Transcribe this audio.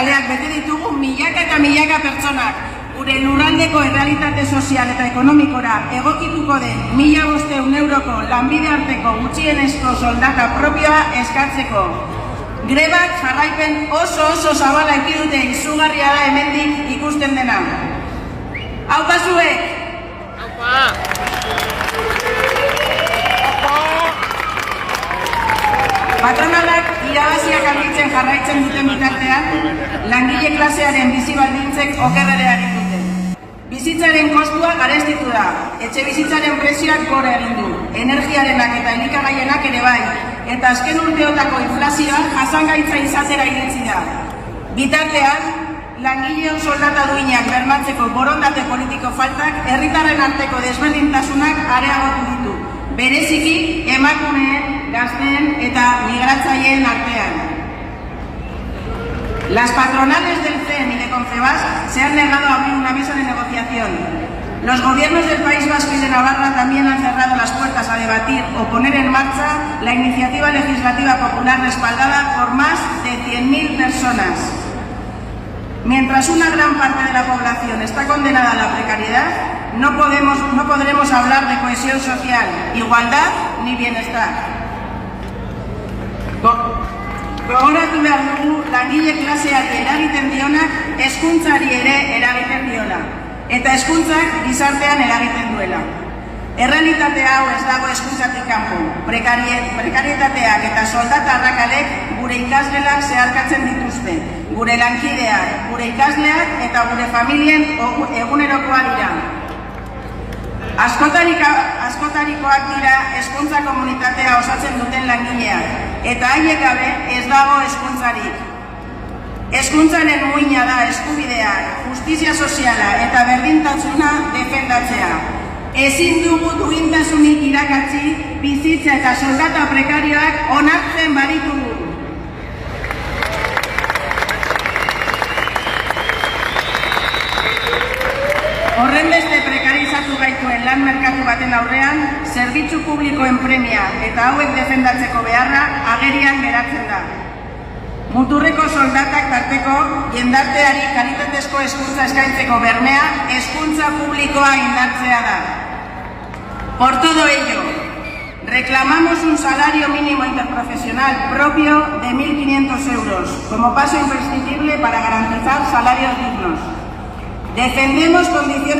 kaleak bete ditugu milaka eta milaka pertsonak. Gure lurraldeko errealitate sozial eta ekonomikora egokituko den 1.500 euroko lanbide arteko gutxienezko soldata propioa eskatzeko. Grebak jarraipen oso zabala eki dute, izugarria da hemendik ikusten dena. Aupa zuek! Patronalak irabaziak handitzen jarraitzen duten bitartean, langile klasearen bizi baldintzek okerrera egin dute. Bizitzaren kostua garestitu da, etxe bizitzaren prezioak gora egin du, energiarenak eta elikagaienak ere bai, eta azken urteotako inflazioa jasangaitza izatera iritsi da. Bitartean, langileon soldata duinak bermatzeko borondate politiko faltak herritarren arteko desberdintasunak areagotu ditu, bereziki emakumeen, gazteen eta migratzaileen artean. Las patronales del CEN y de Confebask se han negado a abrir una mesa de negociación. Los gobiernos del País Vasco y de Navarra también han cerrado las puertas a debatir o poner en marcha la iniciativa legislativa popular respaldada por más de 100.000 personas. Mientras una gran parte de la población está condenada a la precariedad, no podremos hablar de cohesión social, igualdad ni bienestar. Gogoratu behar dugu langile klaseari eragiten dionak hezkuntzari ere eragiten diola, eta hezkuntzak gizartean eragiten duela. Errealitate hau ez dago hezkuntzatik kanpo. Prekarietateak eta soldata arrakalek gure ikasgelak zeharkatzen dituzte, gure lankideak, gure ikasleak eta gure familien egunerokoa dira. Askotarikoak dira hezkuntza komunitatea osatzen duten langileak, eta haiek gabe ez dago hezkuntzarik. Hezkuntzaren muina da eskubideak, justizia soziala eta berdintasuna defendatzea. Ezin dugu duintasunik irakatsi, bizitza eta soldata prekarioak onartzen baditugu. Horrenbeste prekarizatu gaituen lan merkatu baten aurrean, zerbitzu publikoen premia eta hauek defendatzeko beharra agerian geratzen da. Muturreko soldatak tarteko jendarteari kalitatezko hezkuntza eskaintzeko bermea hezkuntza publikoa indartzea da. Por todo ello, reclamamos un salario mínimo interprofesional propio de 1.500 euros como paso imprescindible para garantizar salarios dignos. Defendemos condiciones